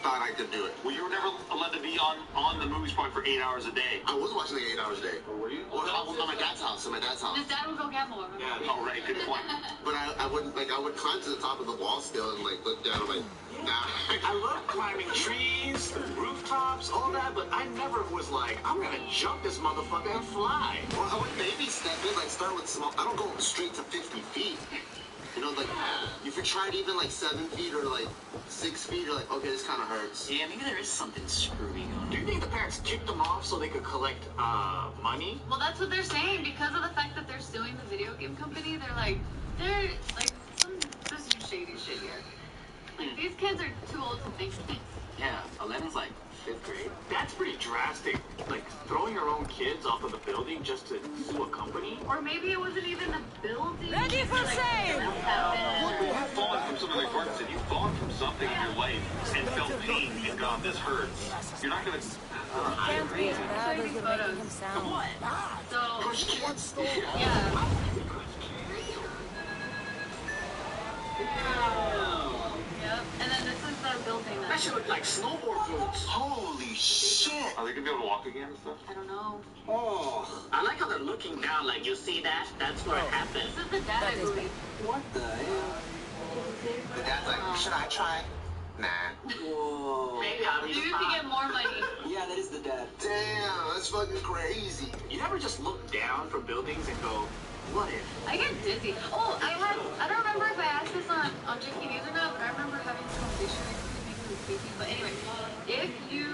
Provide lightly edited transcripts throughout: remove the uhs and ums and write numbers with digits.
thought I could do it. Well, you were never allowed to be on the movies probably for 8 hours a day. I was watching the 8 hours a day. Or were you? Well, I was at my dad's house. At my dad's house. His dad would go gamble. Yeah. Oh, right. Good point. But I wouldn't I would climb to the top of the wall still and like look down. I'm like, nah. I love climbing trees, rooftops, all that, but I never was like, I'm gonna jump this motherfucker and fly. Well, I would baby step it, like start with small. I don't go straight to 50 feet. You know, like if you tried even like 7 feet or like 6 feet, you're like, okay, this kind of hurts. Yeah, maybe there is something screwy going on. Do you think the parents kicked them off so they could collect money? Well, that's what they're saying because of the fact that they're suing the video game company. They're like there's some shady shit here. Like these kids are too old to think. Yeah, 11's like 5th grade. That's pretty drastic. Like throwing your own kids off of the building just to sue a company? Or maybe it wasn't even a building. Ready for sale! You've fallen from something like Martin said. You've fallen from something in your life and felt pain and gone, this hurts. You're not going to... Can't read that is making him sound. What? So, Push kids. yeah. Yep. And then this is the building. That should look like snowboard boots. Holy shit. Are they going to be able to walk again and stuff? I don't know. Oh, I like how they're looking down, like, you see that? That's what happened. This is the dad, I believe. What the hell? The dad's like, should I try? Nah. Whoa. Maybe I'll Maybe we could get more money. Yeah, that is the dad. Damn, that's fucking crazy. You ever just look down from buildings and go, what if? I get dizzy. Oh, I don't remember if I asked this on JK News or not, but I remember having this conversation recently, maybe with Casey. But anyway, if you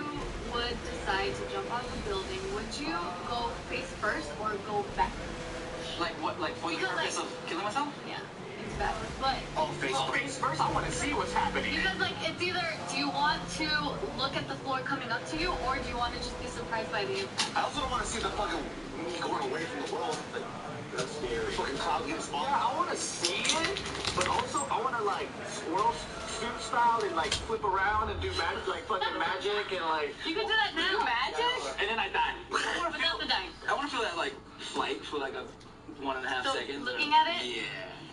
would decide to jump off a building, would you go face first or go backwards? Like what? Like for the Because, purpose of killing myself? Yeah, it's backwards. But Face first? I want to see what's happening. because like it's either do you want to look at the floor coming up to you, or do you want to just be surprised by the impact? I also don't want to see the fucking me going away from the world. Like, that's scary. The fucking cloud getting smaller. Yeah, I want to see it, but also I want to like squirrel suit style and like flip around and do magic, like fucking magic and like. You can do that now. Magic? And then I die. Without the dying. I want to feel that like flight for like a 1.5 So, seconds. looking at it? Yeah.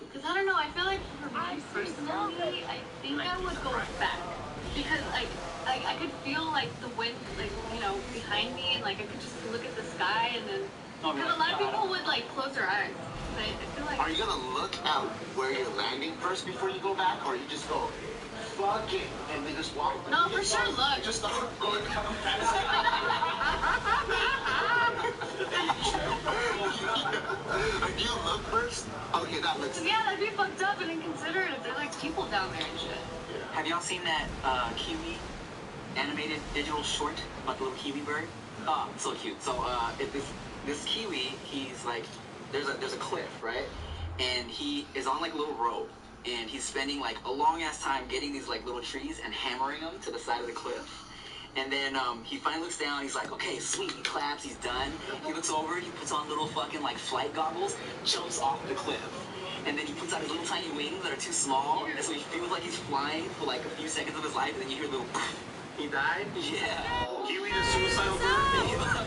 Because I don't know, I feel like for me personally, I think I would go back. Because like I could feel like the wind, like, you know, behind me, and like I could just look at the sky, and then because a lot of people would like close their eyes. But I feel like Are you gonna look at where you're landing first before you go back, or you just go, fuck it, and then just walk? no, for sure look. Just start going down fast. Like, you look first? Okay, that looks... Yeah, that'd be fucked up and inconsiderate if there's like people down there and shit. Have y'all seen that kiwi animated digital short about the little kiwi bird? Oh, so cute. So this kiwi, he's like, there's a cliff, right? And he is on like a little rope, and he's spending like a long ass time getting these like little trees and hammering them to the side of the cliff. And then he finally looks down, he's like, okay, sweet, he claps, he's done. He looks over, he puts on little fucking like flight goggles, jumps off the cliff. And then he puts out his little tiny wings that are too small, and so he feels like he's flying for like a few seconds of his life, and then you hear a little He died? yeah. Kiwi the suicidal bird?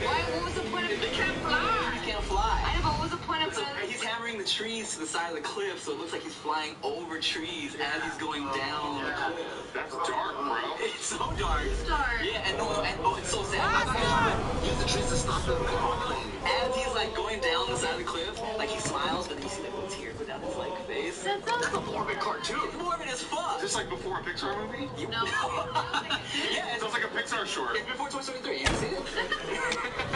Why? What was the point of it? They can't fly. He can't fly. I know, but what was the point of So it? he's hammering the trees to the side of the cliff, so it looks like he's flying over trees as he's going down the cliff. That's dark, bro. It's so dark. Start. Yeah, and oh, it's so sad. Use the trees to stop them from falling. As he's like going down the side of the cliff, like he smiles, but then you see like little tears go down his like face. That sounds so Morbid cartoon. It's morbid as fuck. Is this like before a Pixar movie? No. Yeah, It sounds like a Pixar short. it's before 2023. You see it?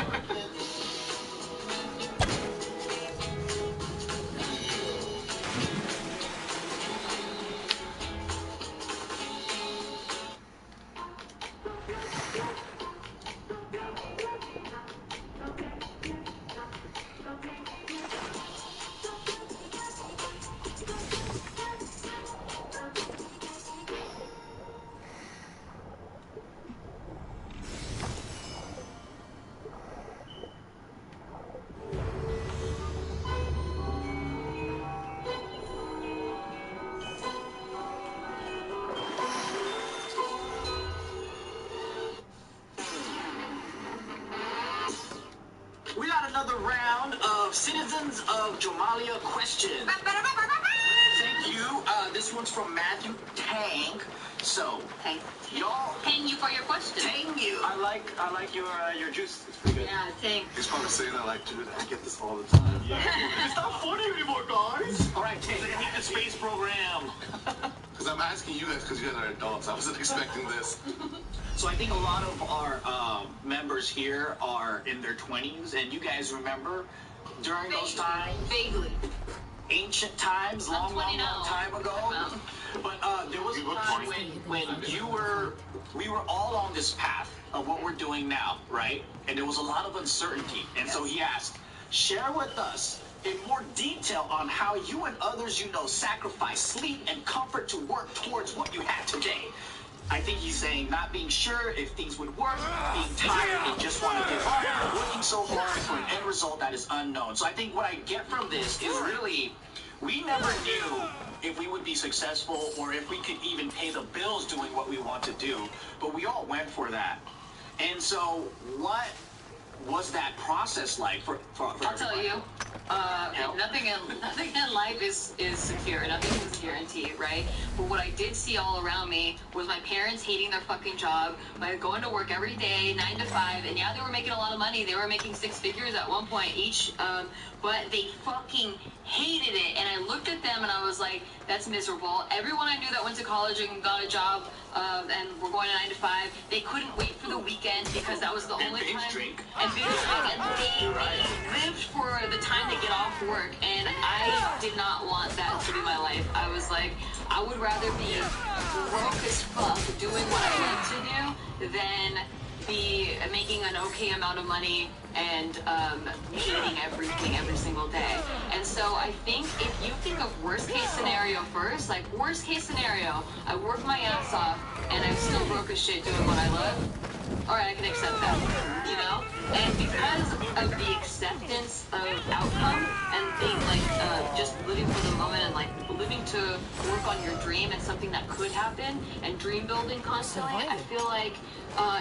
We got another round of Citizens of Jomalia questions. Thank you. This one's from Matthew Tang. So, Hey. y'all, Hang like your juice. It's pretty good. Yeah, thanks. He's probably saying that like, dude, I get this all the time. Yeah. It's not funny anymore, guys. All right, take the space program. Because I'm asking you guys because you guys are adults. I wasn't expecting this. So I think a lot of our members here are in their 20s, and you guys remember during those times, Vaguely. ancient times, long time ago. But there was a time when we were all on this path of what we're doing now, right? And there was a lot of uncertainty. And so he asked, share with us in more detail on how you and others you know sacrifice sleep and comfort to work towards what you have today. I think he's saying not being sure if things would work, being tired and just want to give up, working so hard for an end result that is unknown. So I think what I get from this is really, we never knew if we would be successful or if we could even pay the bills doing what we want to do, but we all went for that. And so what was that process like for I'll tell you. Nothing in life is secure. Nothing is guaranteed, right? But what I did see all around me was my parents hating their fucking job, by going to work every day, 9 to 5, and yeah, they were making a lot of money. They were making 6 figures at one point each, but they fucking hated it. And I looked at them and I was like, that's miserable. Everyone I knew that went to college and got a job and were going to 9 to 5, they couldn't wait for the weekend because that was the only time. And binge drink. And they lived for the time to get off work. And I did not want that to be my life. I was like, I would rather be broke as fuck doing what I like to do than be making an okay amount of money and hating everything every single day. And so I think if you think of worst case scenario first, like worst case scenario, I work my ass off and I'm still broke as shit doing what I love, alright, I can accept that, you know? And because of the acceptance of outcome and being like just living for the moment and like living to work on your dream and something that could happen and dream building constantly, I feel like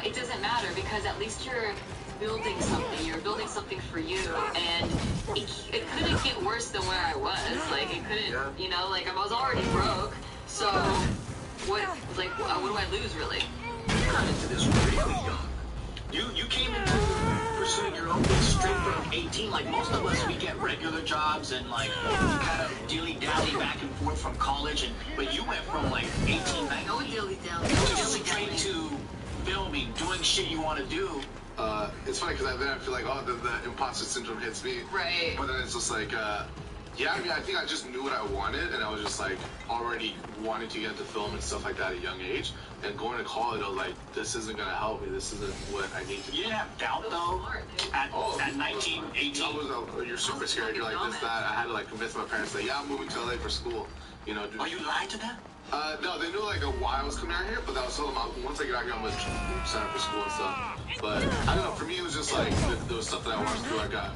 it doesn't matter because at least you're building something. You're building something for you, and it couldn't get worse than where I was. Like it couldn't, you know, like I was already broke. So what do I lose really? You got into this really young. You came into pursuing your own thing straight from 18. Like most of us, we get regular jobs and like kind of dilly-dally back and forth from college. But you went from like 18, 19. No dilly-dally. Straight to filming, doing shit you want to do. It's funny because then I feel like, the imposter syndrome hits me. Right. But then it's just like, yeah, I mean, I think I just knew what I wanted, and I was just like already wanting to get into film and stuff like that at a young age. And going to college, I was like, this isn't gonna help me. This isn't what I need to do. You didn't have doubt though. At 19, 18. You're super scared. You're like this, that. I had to like convince my parents that yeah, I'm moving to LA for school. You know. Oh, you lied to them? No, they knew like why I was coming out here, but that was so once I get out here, I'm gonna sign up for school and stuff. But I don't know. For me, it was just like there was stuff that I wanted to do. I got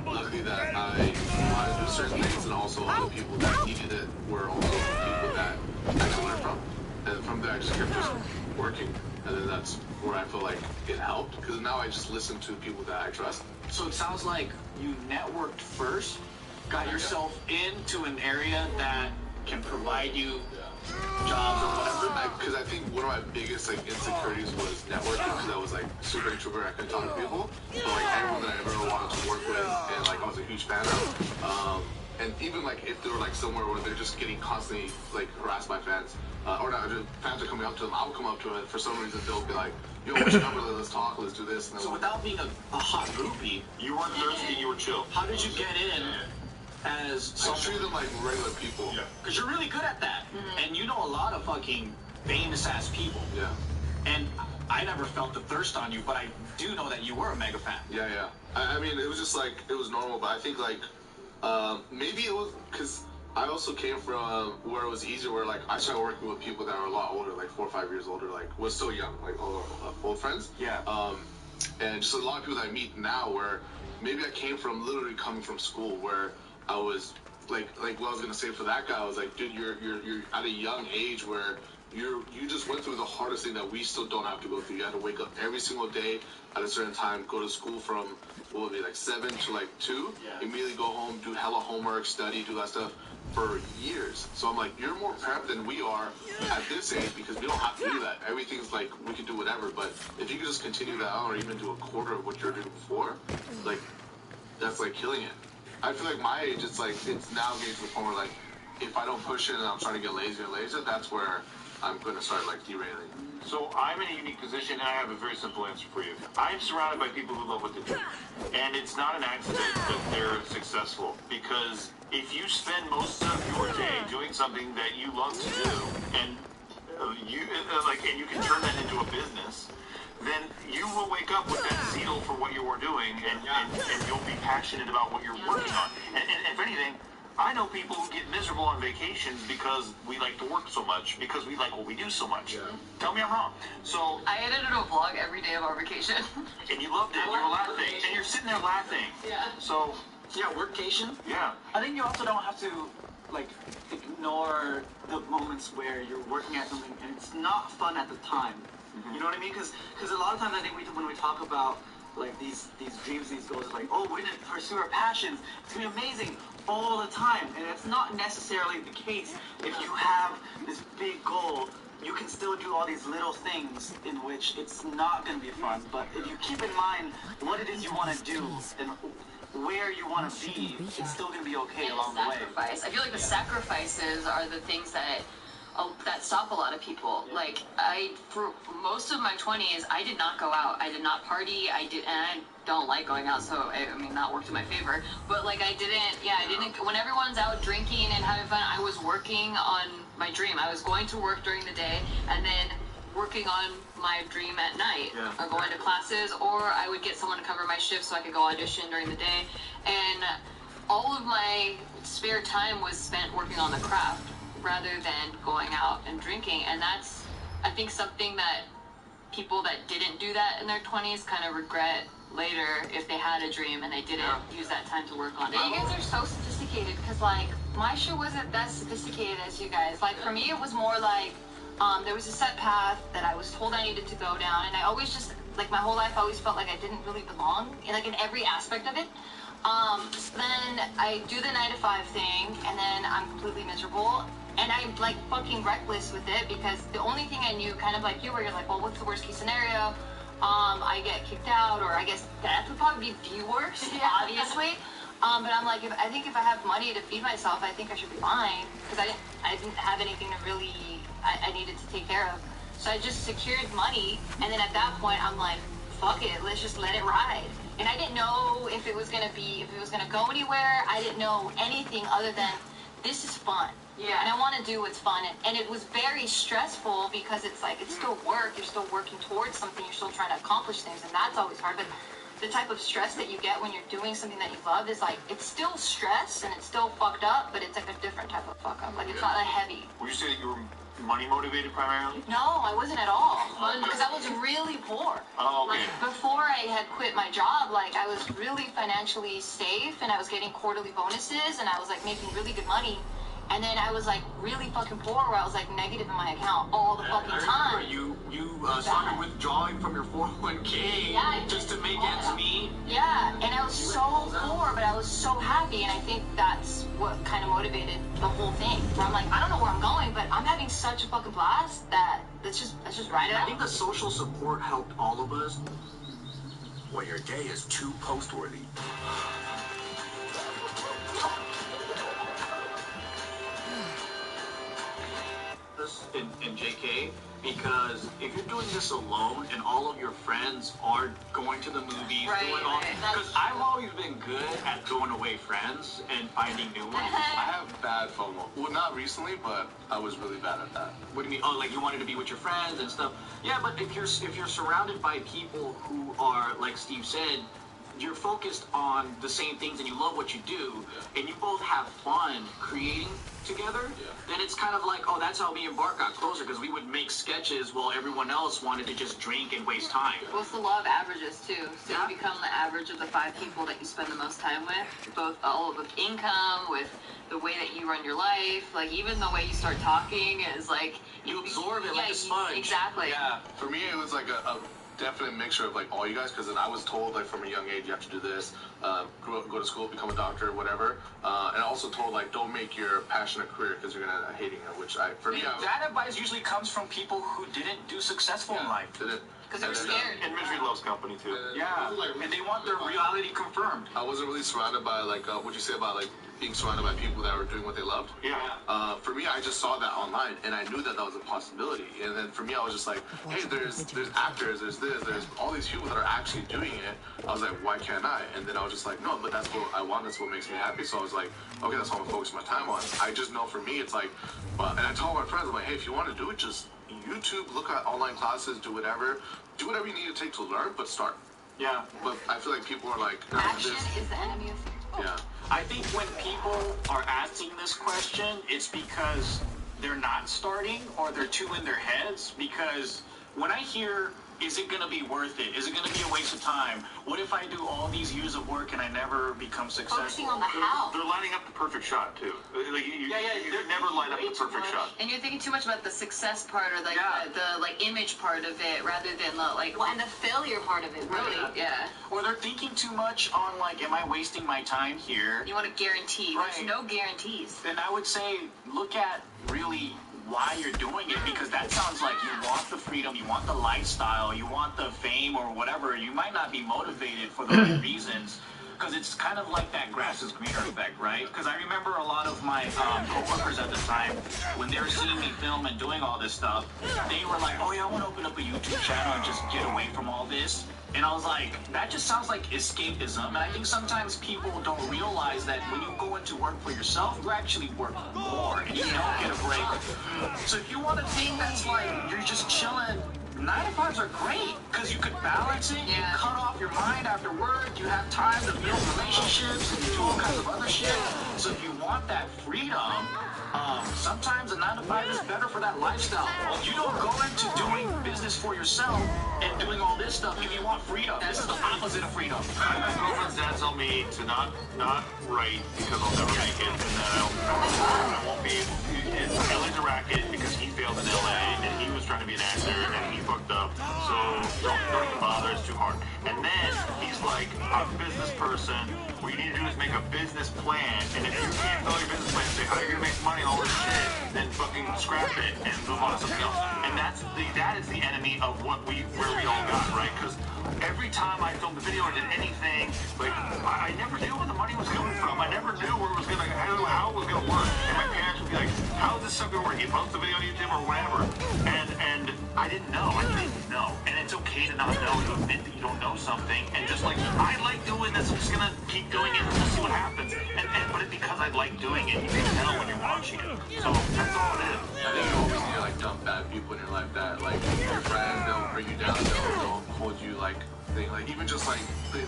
lucky that I wanted to do certain things, and also all the people that needed it were also people that I could learn from. And from there, I just kept just working, and then that's where I feel like it helped because now I just listen to people that I trust. So it sounds like you networked first, got yourself into an area that can provide you jobs or whatever. Because I think one of my biggest like insecurities was networking because I was like super introvert. I couldn't talk to people. But like everyone that I ever wanted to work with and like I was a huge fan of. And even like if they were like somewhere where they're just getting constantly like harassed by fans, or not, just fans are coming up to them, I'll come up to them and for some reason they'll be like, yo, what's your number? Let's talk, let's do this. And so without being a hot groupie, you weren't thirsty, you were chill. How did you get in? As I treat them like regular people. Yeah. Because you're really good at that. Mm-hmm. And you know a lot of fucking famous ass people. Yeah. And I never felt the thirst on you, but I do know that you were a mega fan. Yeah, yeah. I mean, it was just like, it was normal, but I think like, maybe it was, because I also came from where it was easier, where like I started working with people that are a lot older, like 4 or 5 years older, like was still young, like all old friends. Yeah. And just a lot of people that I meet now where maybe I came from literally coming from school where I was like what I was gonna say for that guy, I was like, dude, you're at a young age where you just went through the hardest thing that we still don't have to go through. You had to wake up every single day at a certain time, go to school from what would be like 7 to like 2, immediately go home, do hella homework, study, do that stuff. for years. So I'm like, you're more prepped than we are at this age because we don't have to do that. Everything's like, we can do whatever, but if you could just continue that on or even do a quarter of what you were doing before, like, that's like killing it. I feel like my age, it's like, it's now getting to the point where like, if I don't push it and I'm trying to get lazier and lazier, that's where I'm going to start like derailing. So I'm in a unique position, and I have a very simple answer for you. I'm surrounded by people who love what they do, and it's not an accident that they're successful, because if you spend most of your day doing something that you love to do, and and you can turn that into a business, then you will wake up with that zeal for what you are doing, and you'll be passionate about what you're working on. And if anything, I know people who get miserable on vacations because we like to work so much, because we like what we do so much. Yeah. Tell me I'm wrong. So I edited a vlog every day of our vacation. And you loved it. You were laughing. And you're sitting there laughing. Yeah. So, Yeah, workcation. yeah. I think you also don't have to, like, ignore the moments where you're working at something and it's not fun at the time. You know what I mean? Because a lot of times I think when we talk about, like, these dreams, these goals, it's like, oh, we're going to pursue our passions. It's going to be amazing all the time. And it's not necessarily the case. If you have this big goal, you can still do all these little things in which it's not going to be fun. But if you keep in mind what it is you want to do and where you want to be, it's still going to be okay And along the way. sacrifice. I feel like the sacrifices are the things that stop a lot of people. Like, for most of my 20s, I did not go out. I did not party. And I don't like going out, so I mean, that worked in my favor. But like, I didn't. When everyone's out drinking and having fun, I was working on my dream. I was going to work during the day, and then working on my dream at night, or going to classes, or I would get someone to cover my shift so I could go audition during the day. And all of my spare time was spent working on the craft rather than going out and drinking. And that's, I think, something that people that didn't do that in their 20s kind of regret later if they had a dream and they didn't use that time to work on it. You guys are so sophisticated, because like, my shit wasn't that sophisticated as you guys. Like, for me, it was more like, there was a set path that I was told I needed to go down, and I always just, like, my whole life I always felt like I didn't really belong in every aspect of it. Then I do the 9-to-5 thing, and then I'm completely miserable. And I'm like fucking reckless with it, because the only thing I knew, kind of like you, where you're like, well, what's the worst case scenario? I get kicked out, or I guess that would probably be the worst, obviously. But I'm like, I think if I have money to feed myself, I think I should be fine, because I didn't have anything to really, I needed to take care of. So I just secured money, and then at that point, I'm like, fuck it, let's just let it ride. And I didn't know if it was gonna go anywhere. I didn't know anything other than, this is fun. Yeah. And I want to do what's fun. And it was very stressful, because it's like, it's still work. You're still working towards something. You're still trying to accomplish things. And that's always hard. But the type of stress that you get when you're doing something that you love is like, it's still stress and it's still fucked up, but it's like a different type of fuck up. Like, it's not that heavy. Would you say that you were money motivated primarily? No, I wasn't at all. Because I was really poor. Oh, okay. Like, before I had quit my job, like, I was really financially safe, and I was getting quarterly bonuses, and I was like making really good money. And then I was like really fucking poor, where I was like negative in my account all the fucking time. You started withdrawing from your 401k just to make ends meet. Yeah, and I was so poor, but I was so happy, and I think that's what kind of motivated the whole thing. Where I'm like, I don't know where I'm going, but I'm having such a fucking blast that let's just ride it out. I think the social support helped all of us. Well, your day is too post-worthy. In JK, because if you're doing this alone and all of your friends are going to the movies, because I've always been good at throwing away friends and finding new ones. I have bad FOMO. Well, not recently, but I was really bad at that. What do you mean? Oh, like you wanted to be with your friends and stuff. Yeah, but if you're surrounded by people who are, like Steve said, you're focused on the same things and you love what you do, and you both have fun creating together, then it's kind of like, oh, that's how me and Bart got closer, because we would make sketches while everyone else wanted to just drink and waste time. Well, it's the law of averages too. So you become the average of the 5 people that you spend the most time with, both all with income, with the way that you run your life, like even the way you start talking is like you absorb it like a sponge. Exactly. Yeah, for me it was like a definite mixture of like all you guys, because then I was told like from a young age you have to do this, go to school, become a doctor, whatever, and also told like don't make your passion a career because you're gonna end up hating it. Which that advice usually comes from people who didn't do successful in life. Because they were scared. And misery loves company too. Yeah, and they want their reality confirmed. I wasn't really surrounded by like what you say about like being surrounded by people that were doing what they loved. Yeah. For me, I just saw that online, and I knew that that was a possibility. And then for me, I was just like, hey, there's actors, there's all these people that are actually doing it. I was like, why can't I? And then I was just like, no, but that's what I want. That's what makes me happy. So I was like, okay, that's what I'm gonna focus my time on. I just know for me, it's like, and I told my friends, I'm like, hey, if you want to do it, just YouTube, look at online classes, do whatever you need to take to learn, but start. Yeah. But I feel like people are like, Action is the enemy of... Yeah. I think when people are asking this question, it's because they're not starting or they're too in their heads. Because when I hear, is it going to be worth it? Is it going to be a waste of time? What if I do all these years of work and I never become successful? Focusing on the how. They're lining up the perfect shot too. Like you never line up the perfect shot. And you're thinking too much about the success part or like the like image part of it rather than the like and the failure part of it. Really, yeah. Or they're thinking too much on like, am I wasting my time here? You want to guarantee. Right. There's no guarantees. Then I would say look at really why you're doing it, because that sounds like you want the freedom, you want the lifestyle, you want the fame or whatever. You might not be motivated for the right reasons, because it's kind of like that grass is greener effect, right? Because I remember a lot of my coworkers at the time, when they were seeing me film and doing all this stuff, they were like, oh yeah, I want to open up a YouTube channel and just get away from all this. And I was like, that just sounds like escapism. And I think sometimes people don't realize that when you go into work for yourself, you actually work more and you don't get a break. So if you want a thing that's like, you're just chilling, 9-to-5s are great because you could balance it, you cut off your mind after work, you have time to build relationships and do all kinds of other shit. So if you want that freedom, sometimes a 9-to-5 is better for that lifestyle. You don't go into doing business for yourself and doing all this stuff if you want freedom. This is the opposite of freedom. My girlfriend's dad told me to not write because I'll never make it, and that I won't be able to. LA's a racket because he failed in LA and he was trying to be an actor and he fucked up. So don't even bother, it's too hard. And then he's like, I'm a business person. What you need to do is make a business plan, and if you can't follow your business plan, say how you're gonna make money and all this shit, then fucking scrap it and move on to something else. And that is the enemy of where we all got, right? Because every time I filmed a video or did anything, like I never knew where the money was coming from. I never knew where it was gonna, how it was gonna work. And my parents would be like, how is this stuff gonna work? You post a video on YouTube or whatever. And I didn't know. And it's okay to not know, to admit that you don't know something. And just like, I like doing this, I'm just gonna keep doing it and we'll see what happens. But it's because I like doing it, you can tell when you're watching it. So that's all it is. I think you always need to like dump bad people in your life that like your friends, they'll bring you down, they'll hold you like even just like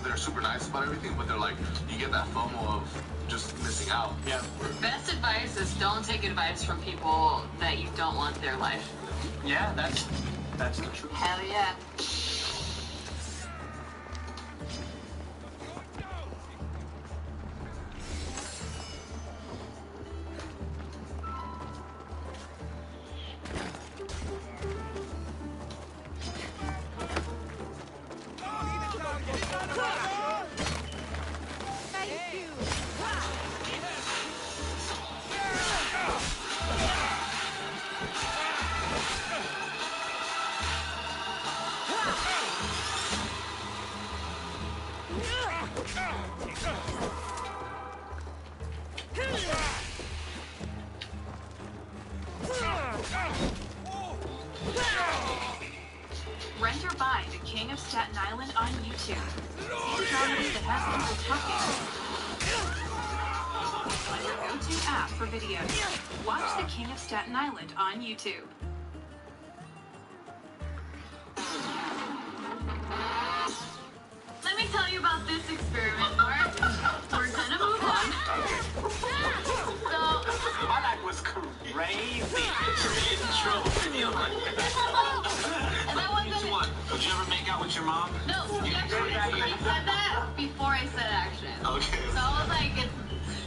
they're super nice about everything, but they're like, you get that FOMO of just missing out. Yeah. Best advice is don't take advice from people that you don't want their life. Yeah, that's the truth. Hell yeah. Rent or buy The King of Staten Island on YouTube. See comedy that has people talking. On your go-to app for videos. Watch The King of Staten Island on YouTube. Let me tell you about this experiment, Mark. We're gonna move on. So, my life was crazy. Intro video. and that wasn't... Which one? Would you ever make out with your mom? No, he said that before I said action. Okay. So I was like,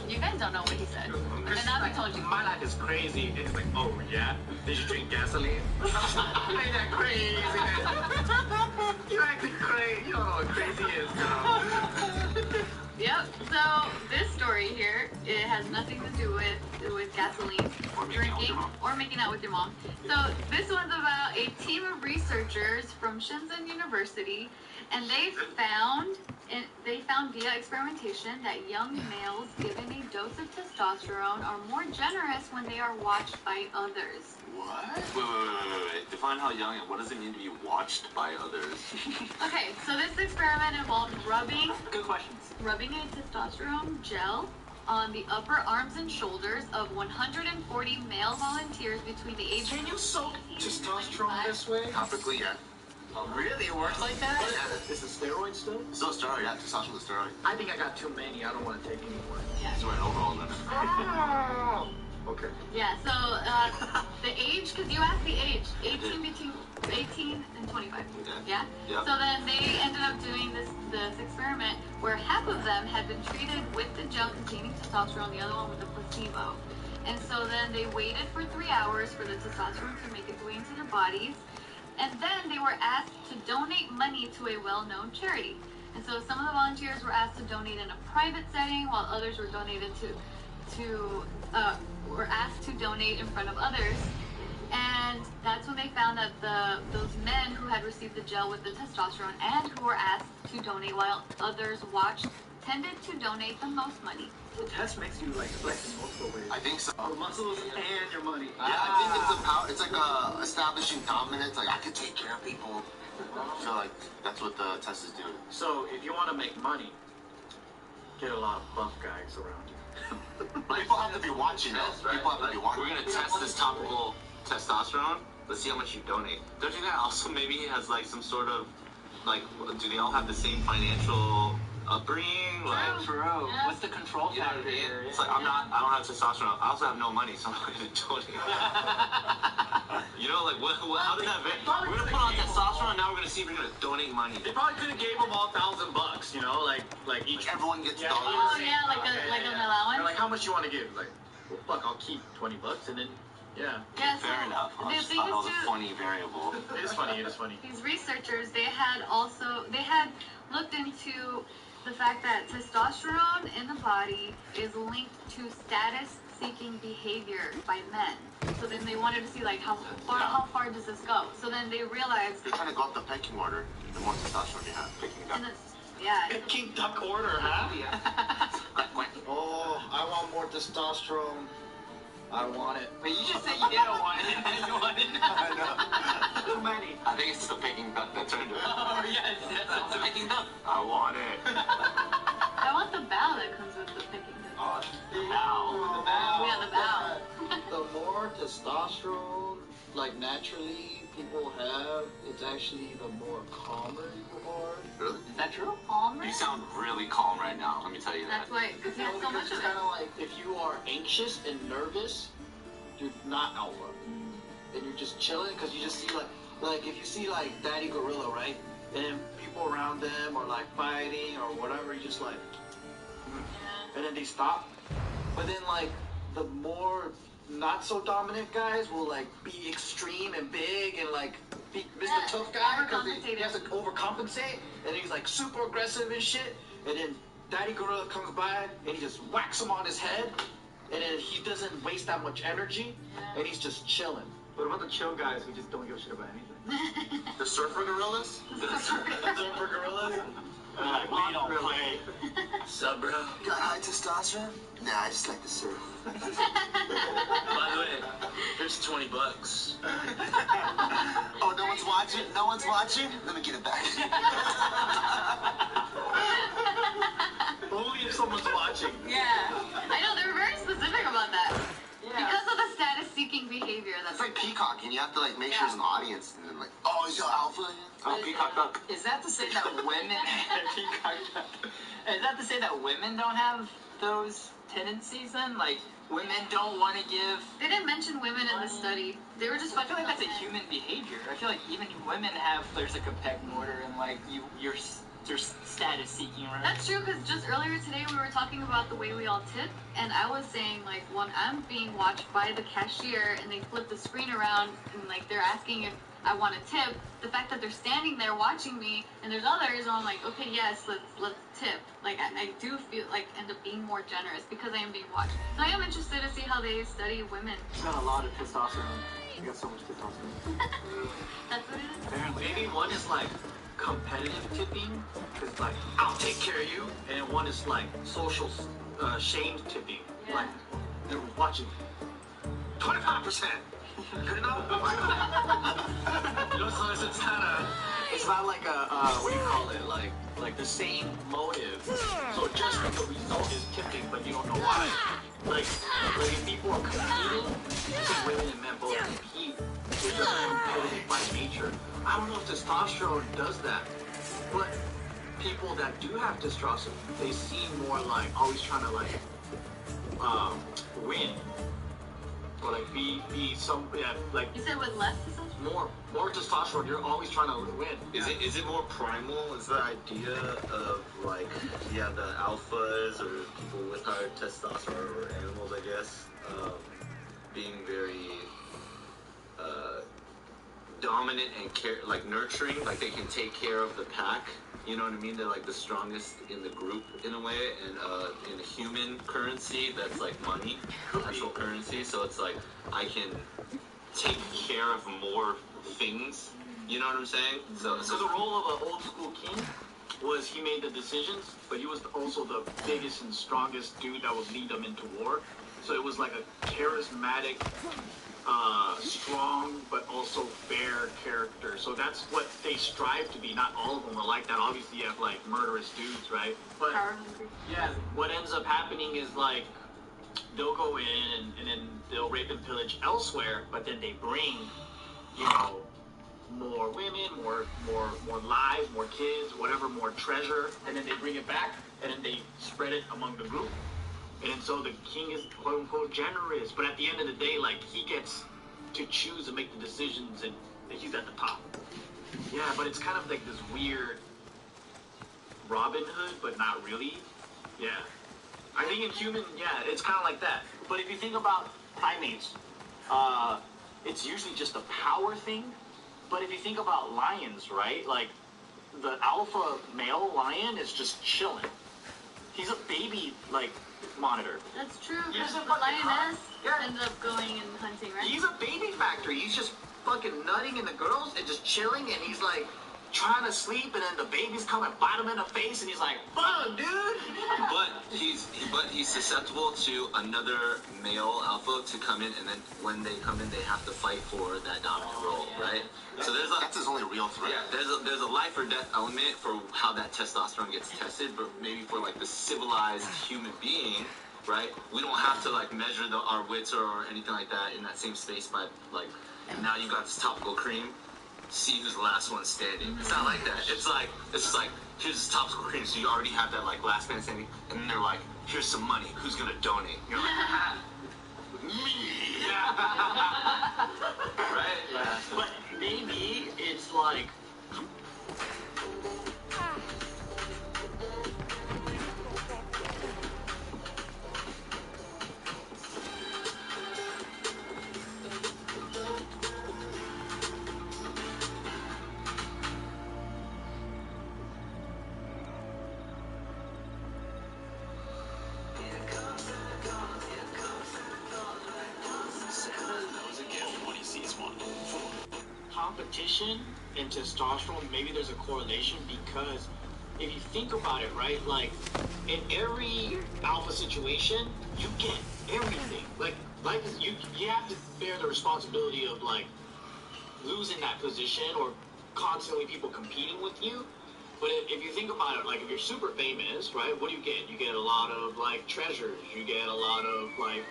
you guys don't know what he said. And then now I told you. My life is crazy. It's like, oh yeah? Did you drink gasoline? Ain't that crazy? You know, nothing to do with gasoline, Or making out with drinking, your mom. or making out with your mom. So this one's about a team of researchers from Shenzhen University, and they found via experimentation that young males given a dose of testosterone are more generous when they are watched by others. What? Wait. Define how young and what does it mean to be watched by others? Okay, so this experiment involved rubbing Good questions. a testosterone gel on the upper arms and shoulders of 140 male volunteers between the ages Can you soak 18 and testosterone 25. this way? Topically, yeah. Really? It works like that? Is it steroid still? Still a steroid, yeah. Testosterone's a steroid. I think I got too many. I don't want to take any more. It's right overall then. Okay. Yeah, so the age, because you asked the age, 18 and 25. Yeah? Yeah. So then they ended up doing this experiment where half of them had been treated with the gel containing testosterone, the other one with the placebo. And so then they waited for 3 hours for the testosterone to make its way into their bodies. And then they were asked to donate money to a well-known charity. And so some of the volunteers were asked to donate in a private setting, while others were were asked to donate in front of others. And that's when they found that those men who had received the gel with the testosterone and who were asked to donate while others watched tended to donate the most money. The test makes you like flex in multiple ways. I think so. Your muscles and your money. Yeah, I think it's a power. It's like establishing dominance. Like I could take care of people. I feel like that's what the test is doing. So if you want to make money, get a lot of buff guys around you. People have to be watching us. People have to be watching. We're gonna test this topical testosterone. Let's see how much you donate. Don't you think that also maybe has like some sort of like? Do they all have the same financial upbringing? Like, True. Yeah. What's the control you know what I factor mean? here? It's like I don't have testosterone. I also have no money, so I'm not gonna donate. You know, like how did that? We're gonna put on testosterone. Now we're gonna see if we're gonna donate money. They probably could have gave them all $1,000, you know, like each. Everyone gets Yeah. dollars. Oh yeah, like an allowance. They're like, how much you want to give? Like, well, fuck, I'll keep $20, and then yeah, Yeah, Fair so enough. I the just thing thought that is was a too, funny variable. it is funny. It is funny. these researchers, they had looked into the fact that testosterone in the body is linked to status-seeking behavior by men. So then they wanted to see like how far does this go? So then they realized, You're trying to go up the pecking order. The more testosterone you have, picking it up. and it's, King Duck order, huh? Oh, I want more testosterone. I want it. But you just said you didn't want it, and then you wanted it. I know. Too many. I think it's the picking duck that turned it. Oh, yes, that's the picking duck. I want it. I want the bow that comes with the picking. Oh, Ow. Yeah, the bow. The more testosterone, like naturally people have, it's actually the more calmer you are. Really? Is that true? Calmer. you sound really calm right now. Let me tell you that. That's why, because he has so much Because of it's it. kind of like if you are anxious and nervous, you're not alpha, and you're just chilling because you just see like if you see like Daddy Gorilla, right, and then people around them are like fighting or whatever, you just like, and then they stop. But then like the more not so dominant guys will like be extreme and big and like be Mr. Yeah, Tough Guy because overcompensating. he has to overcompensate, and he's like super aggressive and shit, and then Daddy Gorilla comes by and he just whacks him on his head, and then he doesn't waste that much energy, and he's just chilling. What about the chill guys who just don't give a shit about anything? The surfer gorillas? Surfer gorillas? We don't play. Sup, bro? Got high testosterone? Nah, I just like to surf. By the way, here's $20. Oh, no one's watching? No one's watching? Let me get it back. Only if someone's watching. Yeah, I know they're very specific about that. Because of the status-seeking behavior. It's like peacocking. You have to like make sure there's an audience, and then like, oh, is your alpha? Oh, peacock duck. Is that to say that women... Is that to say that women don't have those tendencies then? Like, women don't want to give... They didn't mention women in the study. They were just I feel fucking like that's a human behavior. I feel like even women have... There's like a pecking order and like you're status seeking, right? That's true, because just earlier today we were talking about the way we all tip, and I was saying, like, when I'm being watched by the cashier and they flip the screen around and, like, they're asking if I want to tip. The fact that they're standing there watching me, and there's others, and I'm like, okay, yes, let's tip. Like I do feel like end up being more generous because I am being watched. So I am interested to see how they study women. You got a lot of testosterone. You got so much testosterone. That's what it is. Apparently. Maybe one is like competitive tipping, it's like, I'll take care of you. And then one is like social shame tipping. Yeah. Like, they're watching 25%. Good enough? You know, so it's kind of, it's not like a, what do you call it? Like the same motive. So just the result is tipping, but you don't know why. Like if people are competing, women and men both compete. They're just competitive by nature. I don't know if testosterone does that, but people that do have testosterone, they seem more like always trying to like win. Or like be some, yeah, like You said with less testosterone? more testosterone. You're always trying to win. Is it more primal? Is the idea of like the alphas or people with higher testosterone or animals, I guess, being very dominant and like nurturing, like they can take care of the pack. You know what I mean? They're like the strongest in the group in a way, and in a human currency, that's like money, actual currency. So it's like I can take care of more things. You know what I'm saying? So the role of an old school king was he made the decisions, but he was also the biggest and strongest dude that would lead them into war. So it was like a charismatic, strong, but also fair character. So that's what they strive to be. Not all of them were like that. Obviously, you have like murderous dudes, right? But yeah, what ends up happening is like they'll go in and then they'll rape and pillage elsewhere, but then they bring, you know, more women, more lives, more kids, whatever, more treasure, and then they bring it back and then they spread it among the group. And so the king is quote unquote generous, but at the end of the day, like he gets to choose and make the decisions, and he's at the top. Yeah, but it's kind of like this weird Robin Hood, but not really. Yeah, I think in human, yeah, it's kind of like that. But if you think about primates, it's usually just a power thing. But if you think about lions, right? Like the alpha male lion is just chilling. He's a baby, like, monitor. That's true. He's a The fucking lioness yeah. ended up going and hunting, right? He's a baby factory. He's just fucking nutting in the girls and just chilling, and he's like trying to sleep, and then the babies come and bite him in the face, and he's like, "Fuck, dude!" But he's susceptible to another male alpha to come in, and then when they come in, they have to fight for that dominant role, right? So that's his only real threat. Yeah, there's a life or death element for how that testosterone gets tested, but maybe for like the civilized human being, right? We don't have to like measure our wits or anything like that in that same space by like, now you got this topical cream. See who's the last one standing. It's not like that. It's just like here's this topical cream, so you already have that like last man standing, and then they're like, here's some money. Who's gonna donate? You're like, me. Right? Yeah. But maybe it's like. Competition and testosterone, maybe there's a correlation, because if you think about it, right, like in every alpha situation, you get everything. Like life is, you have to bear the responsibility of like losing that position or constantly people competing with you. But if you think about it, like if you're super famous, right, what do you get? You get a lot of like treasures. You get a lot of like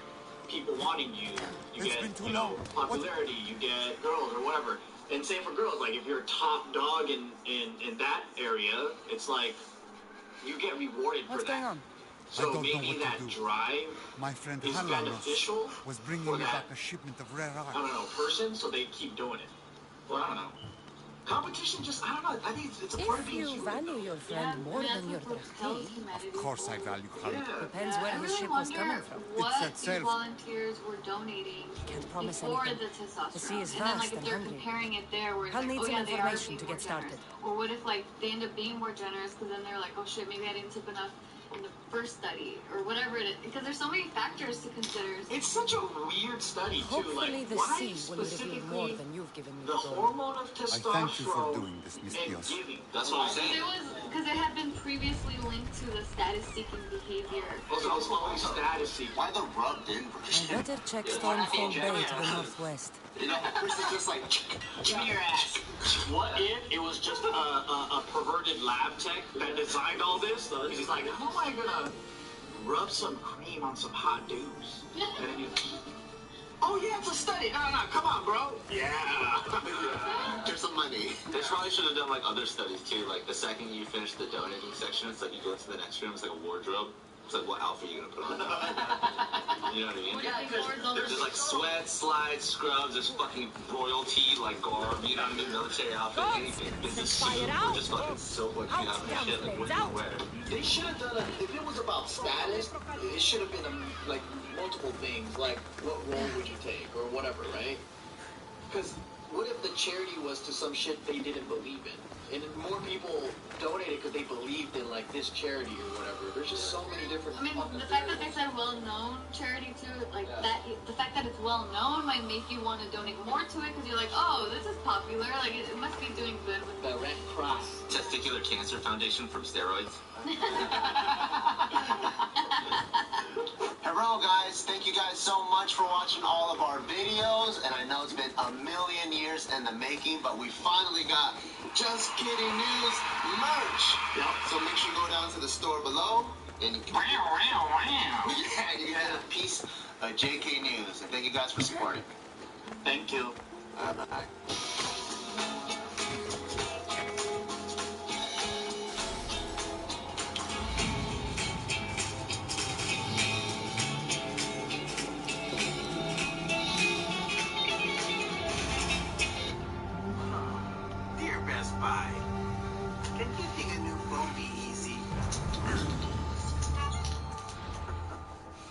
people wanting you. You get, you know, popularity. You get girls or whatever. And same for girls, like if you're a top dog in that area, it's like you get rewarded for that. What's going on? So maybe that drive My friend is beneficial was bringing for me that, back a shipment of rare I don't art. know, person, so they keep doing it. Well, I don't know. competition just, I don't know, I think it's a part of If being you human. value your friend more than your drafty, Of course I value Khalid. depends I where his really ship was wonder coming from. what It's these itself. volunteers were donating Can't promise before anything. the testosterone. The sea is and then, like, vast if and they're hungry. comparing it there, where it's I'll like, need oh some yeah, they are information being to more get generous. started. Or what if, like, they end up being more generous because then they're like, oh shit, maybe I didn't tip enough in the first study or whatever it is. Because there's so many factors to consider. It's such a weird study, too. Hopefully Like, the why sea will reveal more specifically than you've given me the to go. hormone of I thank you for testosterone doing this, Miss and Diaz. giving? That's what I'm saying. Because it had been previously linked to the status-seeking behavior. Also, always status seeking. Why the rubbed in version? I better check Stormfall Bay to the northwest. You know, Chris is just like, Give me your ass. What if it was just a perverted lab tech that designed all this? Because he's like, how am I gonna rub some cream on some hot dudes? And then you, oh yeah, it's a study. No, come on, bro. Yeah. here's some money. They probably should have done like other studies too. Like the second you finish the donating section, it's like you go into the next room, it's like a wardrobe. It's like, what outfit are you gonna put on? You know what I mean? There's like sweat, slides, scrubs, there's fucking royalty, like garb, you know what I mean? Military outfit, anything. Business suit, or just fucking silk, like you have and shit, like what do you wear? They should have done if it was about status, it should have been like multiple things, like what role would you take or whatever, right? Because what if the charity was to some shit they didn't believe in, and then more people donated because they believed in like this charity or whatever? There's just so many different. I mean, the fact that they said well-known charity too, like that, the fact that it's well-known might make you want to donate more to it because you're like, oh, this is popular, like it must be doing good with The Red Cross. Testicular Cancer Foundation from steroids. Hello guys, thank you guys so much for watching all of our videos, and I know it's been a million years in the making, but we finally got Just Kidding News merch. Yep. So make sure you go down to the store below and you can yeah, you get a piece of JK News, and thank you guys for supporting. Thank you. Bye. Dear Best Buy, can gifting a new phone be easy?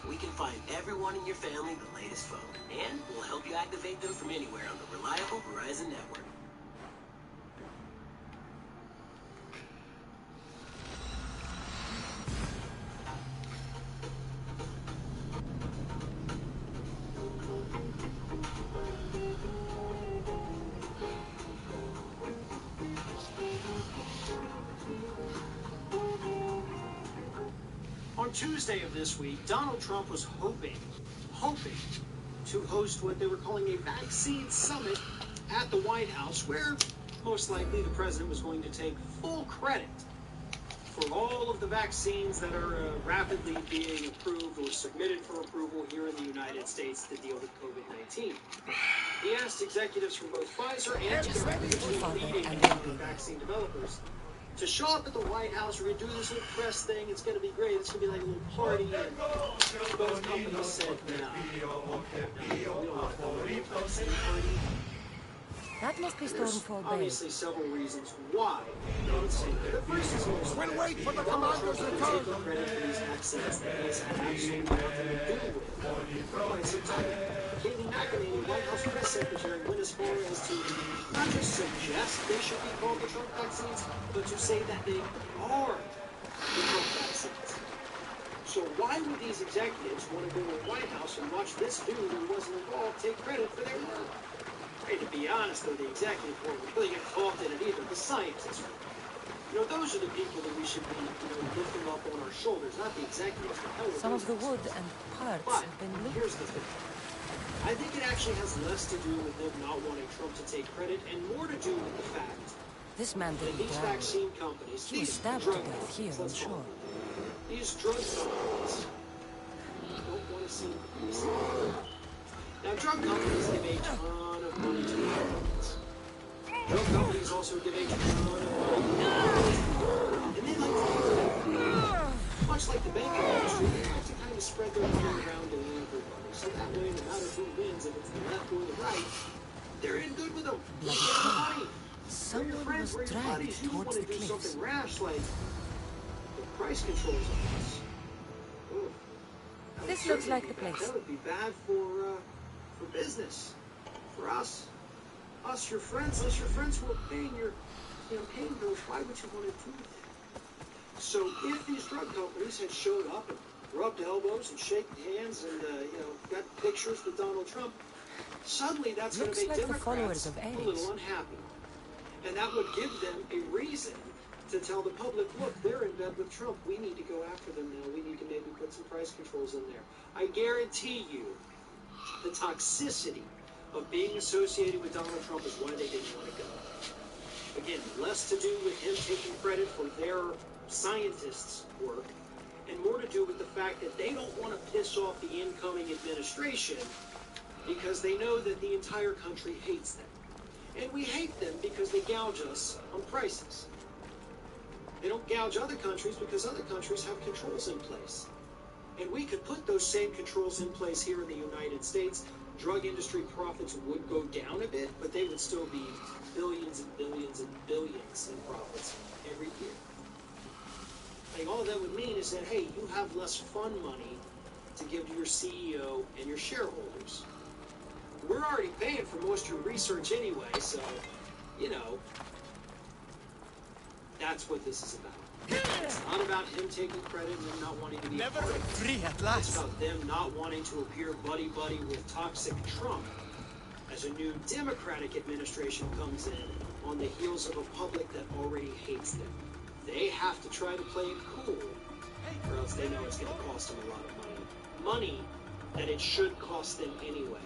We can find everyone in your family the latest phone, and we'll help you activate them from anywhere on the reliable Verizon network. On Tuesday of this week, Donald Trump was hoping to host what they were calling a vaccine summit at the White House, where most likely the president was going to take full credit for all of the vaccines that are rapidly being approved or submitted for approval here in the United States to deal with COVID-19. He asked executives from both Pfizer and leading vaccine developers to show up at the White House. We're going to do this little press thing. It's going to be great. It's going to be like a little party. And both companies said, no. We don't want a vaccine party. That must be Stormfall Bay. Obviously, several reasons why they would say that. The first is most We'll wait for the Donald commander's Trump return. taking credit for these accents that he's had absolutely nothing to do with for quite some time. Kayleigh McEnany, White House press secretary, went as far as to not just suggest they should be called the Trump vaccines, but to say that they are the Trump vaccines. So why would these executives want to go to the White House and watch this dude who wasn't involved take credit for their work? Hey, to be honest, though, the executives weren't really involved in it either. The scientists were. You know, those are the people that we should be, lifting up on our shoulders, not the executives. Some of the wood and parts But have been looped. here's the thing. I think it actually has less to do with them not wanting Trump to take credit and more to do with the fact This man that didn't these die. vaccine companies, He was these stabbed drug to death companies, here, I'm let's call sure. them, these drug companies don't want to see peace. Now, drug companies give a ton of money to the governments. Drug companies also give a ton of money and they like to do that. Much like the banking industry, they like to kind of spread their money around to everybody. So that way, no matter who wins, if it's the left or the right, they're in good with them. They get the money. Someone was dragged you towards want the to do cliffs. something rash like the price controls on us. Ooh. That This would looks like the certainly be bad. place. That would be bad for business, for us, your friends, who are paying your campaign bills. Why would you want to do that? So if these drug companies had showed up and rubbed elbows and shaken hands and got pictures with Donald Trump, suddenly that's going to make Looks like the Democrats followers of a Aries. little unhappy, and that would give them a reason to tell the public, look, they're in bed with Trump. We need to go after them now. We need to maybe put some price controls in there. I guarantee you the toxicity of being associated with Donald Trump is why they didn't want to go. Again, less to do with him taking credit for their scientists' work, and more to do with the fact that they don't want to piss off the incoming administration because they know that the entire country hates them. And we hate them because they gouge us on prices. They don't gouge other countries because other countries have controls in place. And we could put those same controls in place here in the United States. Drug industry profits would go down a bit, but they would still be billions and billions and billions in profits every year. Like, all that would mean is that, hey, you have less fund money to give to your CEO and your shareholders. We're already paying for most of your research anyway, so, that's what this is about. It's not about him taking credit and them not wanting to be a part of it. Free at It's last. about them not wanting to appear buddy-buddy with toxic Trump as a new Democratic administration comes in on the heels of a public that already hates them. They have to try to play it cool, or else they know it's going to cost them a lot of money. Money that it should cost them anyway.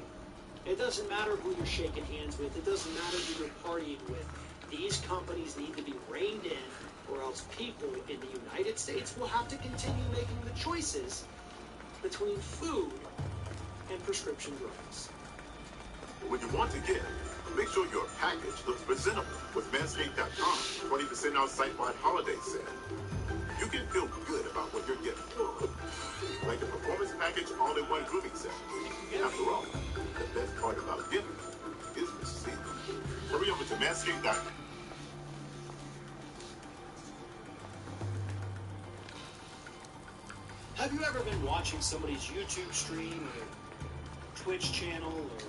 It doesn't matter who you're shaking hands with. It doesn't matter who you're partying with. These companies need to be reined in, or else people in the United States will have to continue making the choices between food and prescription drugs. When you want to gift, make sure your package looks presentable with Manscaped.com 20% off site-wide holiday sale. You can feel good about what you're getting. Like the Performance Package all-in-one grooming set. After all, the best part about giving is receiving. Hurry over to Manscaped.com. Have you ever been watching somebody's YouTube stream or Twitch channel or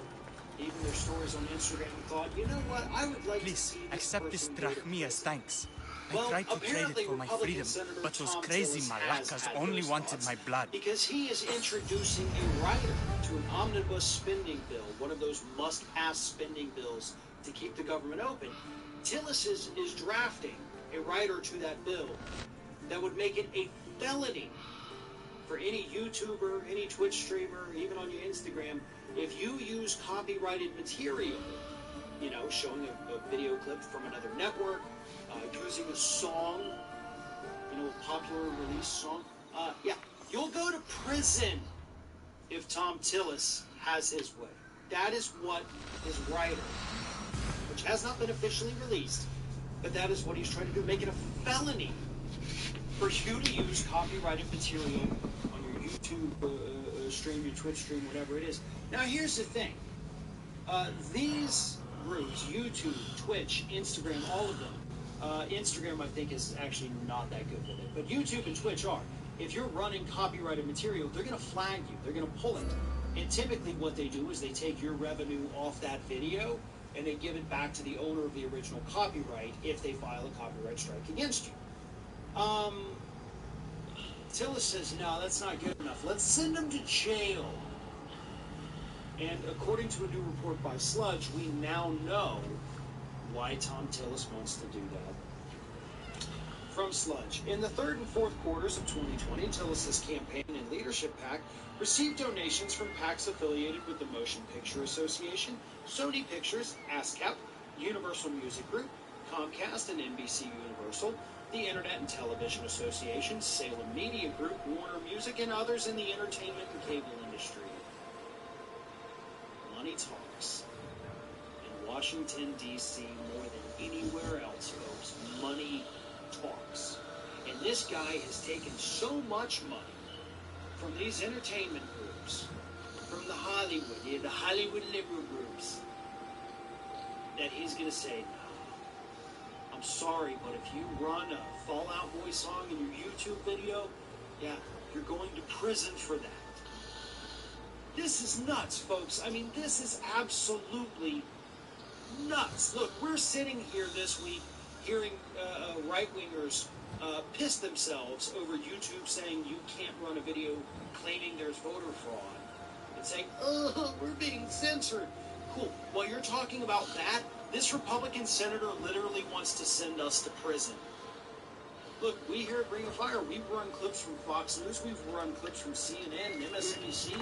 even their stories on Instagram and thought, you know what, I would like Please, to see this accept this person go to drachmi as prison. thanks. Well, I tried to trade it apparently for my Republican freedom, Senator but those Tom crazy Tillis has malacas had only those wanted thoughts my blood. because he is introducing a rider to an omnibus spending bill, one of those must-pass spending bills to keep the government open. Tillis is drafting a rider to that bill that would make it a felony for any YouTuber, any Twitch streamer, even on your Instagram, if you use copyrighted material, showing a video clip from another network, using a song, a popular release song, you'll go to prison if Tom Tillis has his way. That is what his rider, which has not been officially released, but that is what he's trying to do, make it a felony for you to use copyrighted material on your YouTube stream, your Twitch stream, whatever it is. Now, here's the thing. These groups, YouTube, Twitch, Instagram, all of them, Instagram, I think, is actually not that good with it, but YouTube and Twitch are. If you're running copyrighted material, they're going to flag you. They're going to pull it. And typically what they do is they take your revenue off that video and they give it back to the owner of the original copyright if they file a copyright strike against you. Tillis says, no, that's not good enough. Let's send him to jail. And according to a new report by Sludge, we now know why Tom Tillis wants to do that. From Sludge, in the third and fourth quarters of 2020, Tillis' campaign and leadership PAC received donations from PACs affiliated with the Motion Picture Association, Sony Pictures, ASCAP, Universal Music Group, Comcast and NBC Universal, the Internet and Television Association, Salem Media Group, Warner Music, and others in the entertainment and cable industry. Money talks. In Washington, D.C., more than anywhere else, folks, money talks. And this guy has taken so much money from these entertainment groups, from the Hollywood liberal groups, that he's going to say, no, I'm sorry, but if you run a Fall Out Boy song in your YouTube video, yeah, you're going to prison for that. This is nuts, folks. I mean, this is absolutely nuts. Look, we're sitting here this week hearing right-wingers piss themselves over YouTube saying you can't run a video claiming there's voter fraud and saying, oh, we're being censored. Cool. While you're talking about that, this Republican senator literally wants to send us to prison. Look, we here at Ring of Fire, we've run clips from Fox News, we've run clips from CNN and MSNBC.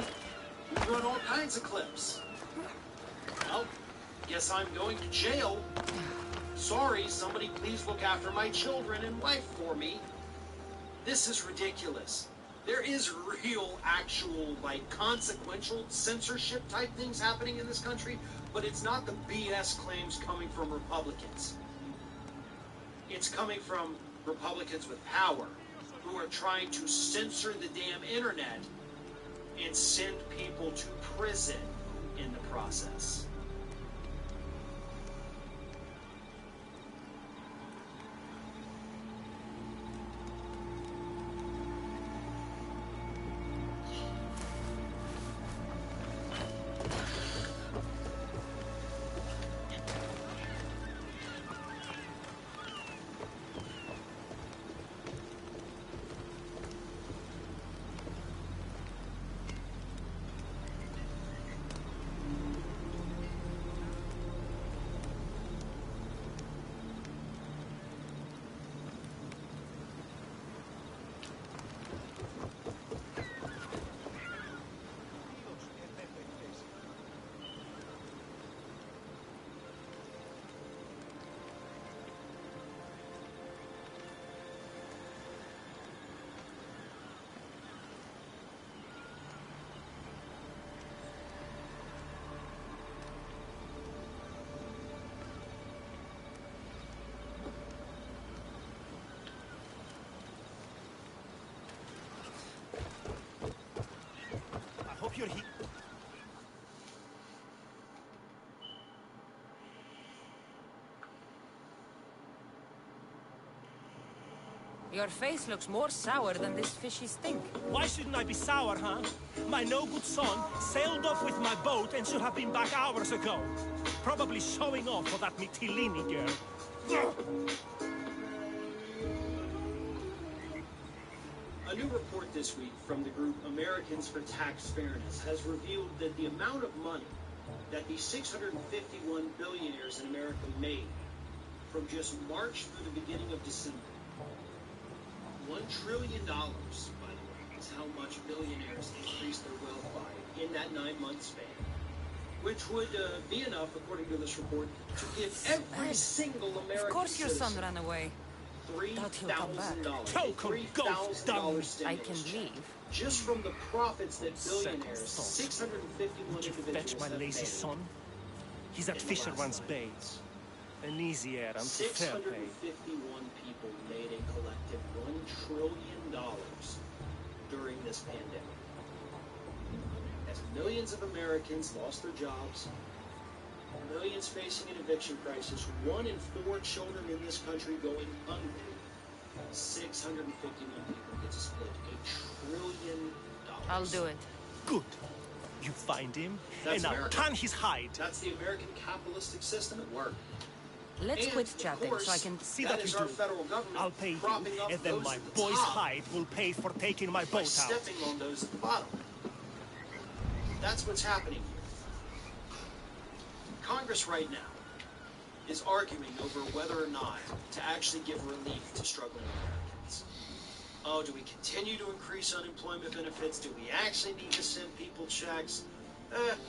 We've run all kinds of clips. Well, guess I'm going to jail. Sorry, somebody please look after my children and wife for me. This is ridiculous. There is real, actual, like, consequential censorship type things happening in this country, but it's not the BS claims coming from Republicans. It's coming from Republicans with power who are trying to censor the damn internet and send people to prison in the process. You're here. Your face looks more sour than this fishy stink. Why shouldn't I be sour, huh? My no-good son sailed off with my boat and should have been back hours ago. Probably showing off for that Mitilini girl. A new report this week from the group Americans for Tax Fairness has revealed that the amount of money that the 651 billionaires in America made from just March through the beginning of December, $1 trillion, by the way, is how much billionaires increased their wealth by in that 9-month span, which would be enough, according to this report, to give every single American Of course your son citizen ran away. $3,000. Token ghost dumb. I can leave. Just from the profits that billionaires, 651 Did you individuals fetch my have lazy made. son? He's at Fisherman's Bay. An easy errand to fair pay. 651 people made a collective $1 trillion during this pandemic. As millions of Americans lost their jobs, millions facing an eviction crisis, 1 in 4 children in this country going hungry, 651 people get to split $1 trillion. I'll do it. Good. You find him, That's and I'll America. tan his hide. That's the American capitalistic system at work. Let's And, quit of chatting course, so I can... See that that is you our do. federal government I'll pay you, propping up and then those my at the boy's top hide will pay for taking my by boat out. stepping on those at the bottom. That's what's happening here. Congress right now is arguing over whether or not to actually give relief to struggling Americans. Oh, do we continue to increase unemployment benefits? Do we actually need to send people checks?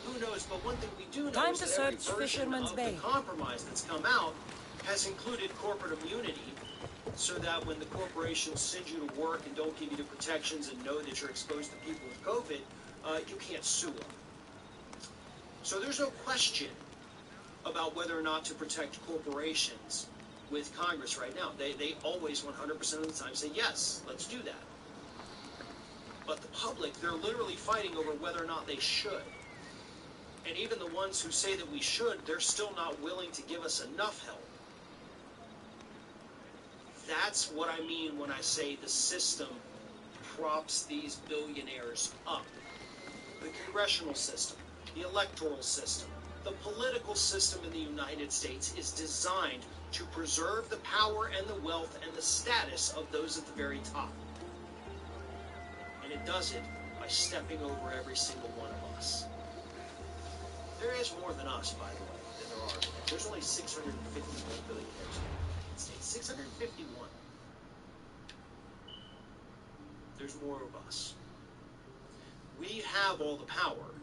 Who knows? But one thing we do know Time is to that every search version Fisherman's of Bay. the compromise that's come out has included corporate immunity, so that when the corporations send you to work and don't give you the protections and know that you're exposed to people with COVID, you can't sue them. So there's no question about whether or not to protect corporations with Congress right now. They always 100% of the time say, yes, let's do that. But the public, they're literally fighting over whether or not they should. And even the ones who say that we should, they're still not willing to give us enough help. that's what I mean when I say the system props these billionaires up. The congressional system, the electoral system, the political system in the United States is designed to preserve the power and the wealth and the status of those at the very top. And it does it by stepping over every single one of us. There is more than us, by the way, than there are. There's only 651 billionaires in the United States. 651. There's more of us. We have all the power,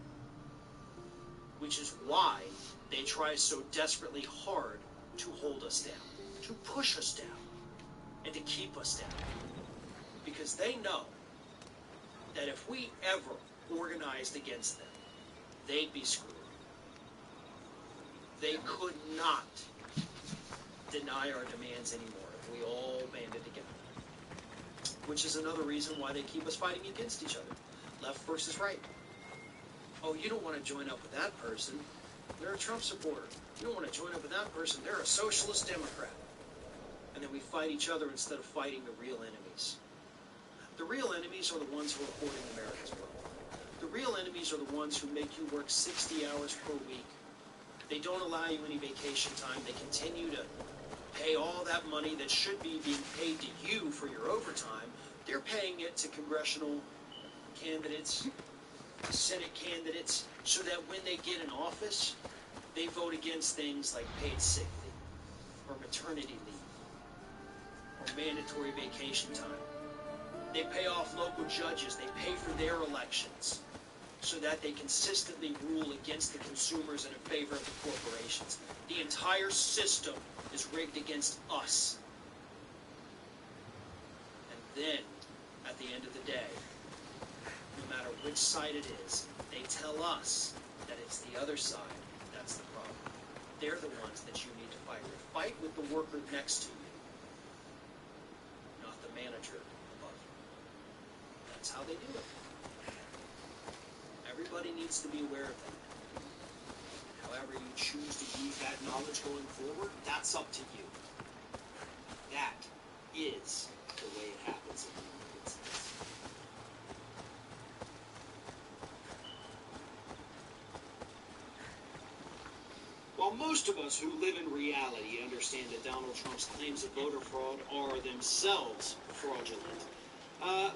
which is why they try so desperately hard to hold us down, to push us down, and to keep us down. Because they know that if we ever organized against them, they'd be screwed. They could not deny our demands anymore if we all banded together. Which is another reason why they keep us fighting against each other. Left versus right. Oh, you don't want to join up with that person. They're a Trump supporter. You don't want to join up with that person. They're a socialist Democrat. And then we fight each other instead of fighting the real enemies. The real enemies are the ones who are hoarding America's wealth. The real enemies are the ones who make you work 60 hours per week. They don't allow you any vacation time. They continue to pay all that money that should be being paid to you for your overtime. They're paying it to congressional candidates, Senate candidates, so that when they get in office, they vote against things like paid sick leave, or maternity leave, or mandatory vacation time. They pay off local judges. They pay for their elections so that they consistently rule against the consumers and in favor of the corporations. The entire system is rigged against us. And then, at the end of the day, no matter which side it is, they tell us that it's the other side that's the problem. They're the ones that you need to fight with. Fight with the worker next to you, not the manager above you. That's how they do it. Everybody needs to be aware of that. However you choose to use that knowledge going forward, that's up to you. That is the way it happens in the United States. While most of us who live in reality understand that Donald Trump's claims of voter fraud are themselves fraudulent,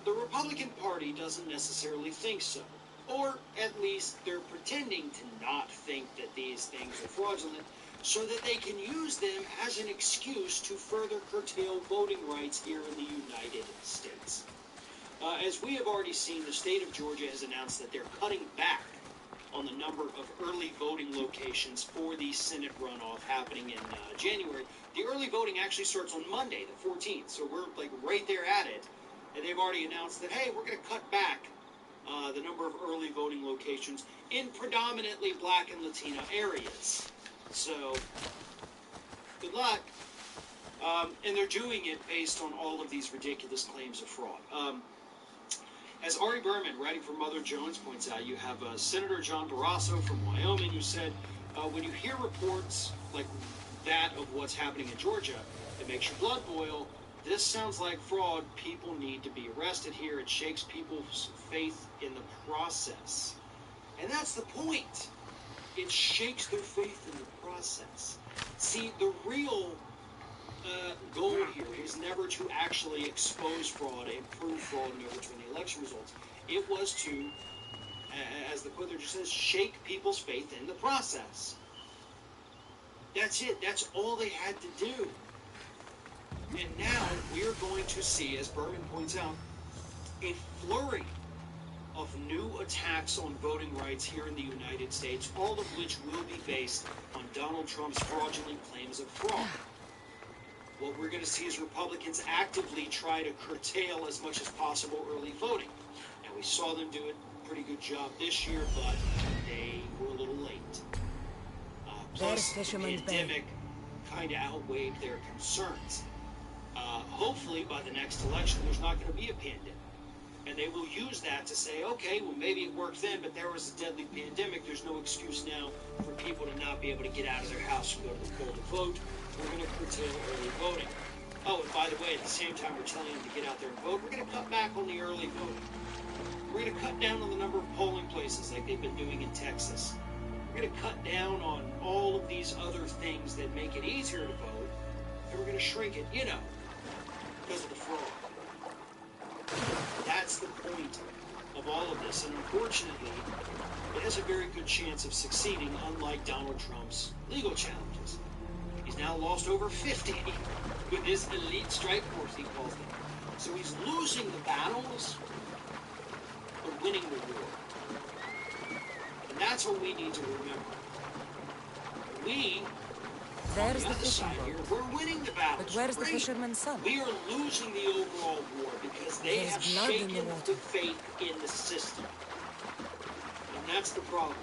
the Republican Party doesn't necessarily think so. Or at least they're pretending to not think that these things are fraudulent so that they can use them as an excuse to further curtail voting rights here in the United States. As we have already seen, the state of Georgia has announced that they're cutting back on the number of early voting locations for the Senate runoff happening in January. The early voting actually starts on Monday, the 14th, so we're like right there at it. And they've already announced that, hey, we're going to cut back the number of early voting locations in predominantly black and Latino areas. So, good luck. And they're doing it based on all of these ridiculous claims of fraud. As Ari Berman, writing for Mother Jones, points out, you have Senator John Barrasso from Wyoming who said, when you hear reports like that of what's happening in Georgia, it makes your blood boil. This sounds like fraud. People need to be arrested here. It shakes people's faith in the process. And that's the point. It shakes their faith in the process. See, the real goal here is never to actually expose fraud and prove fraud and overturn the election results. It was to, as the quote there just says, shake people's faith in the process. That's it. That's all they had to do. And now we're going to see, as Berman points out, a flurry of new attacks on voting rights here in the United States, all of which will be based on Donald Trump's fraudulent claims of fraud. What we're going to see is Republicans actively try to curtail as much as possible early voting. And we saw them do a pretty good job this year, but they were a little late. Plus, the pandemic kind of outweighed their concerns. Hopefully, by the next election, there's not going to be a pandemic. And they will use that to say, okay, well, maybe it worked then, but there was a deadly pandemic. There's no excuse now for people to not be able to get out of their house and go to the poll to vote. We're going to curtail early voting. Oh, and by the way, at the same time we're telling them to get out there and vote, we're going to cut back on the early voting. We're going to cut down on the number of polling places like they've been doing in Texas. We're going to cut down on all of these other things that make it easier to vote, and we're going to shrink it, you know, because of the fraud. That's the point of all of this, and unfortunately, it has a very good chance of succeeding, unlike Donald Trump's legal challenges. He's now lost over 50 with his elite strike force, he calls them. So he's losing the battles, but winning the war. And that's what we need to remember. We, on the other side here, we're winning the battles. But where's the fisherman's son? We are losing the overall war because they have shaken the faith in the system. And that's the problem.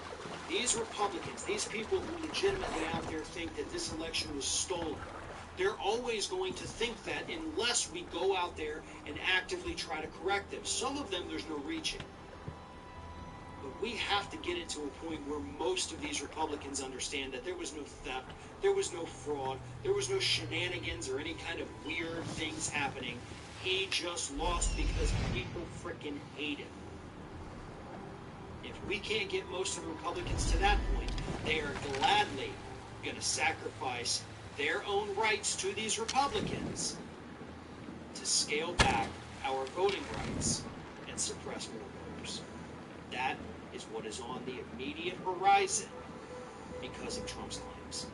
These Republicans, these people who legitimately out there think that this election was stolen, they're always going to think that unless we go out there and actively try to correct them. Some of them, there's no reaching. But we have to get it to a point where most of these Republicans understand that there was no theft, there was no fraud, there was no shenanigans or any kind of weird things happening. He just lost because people frickin' hate him. If we can't get most of the Republicans to that point, they are gladly going to sacrifice their own rights to these Republicans to scale back our voting rights and suppress more voters. That is what is on the immediate horizon because of Trump's claims.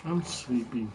I'm sleepy.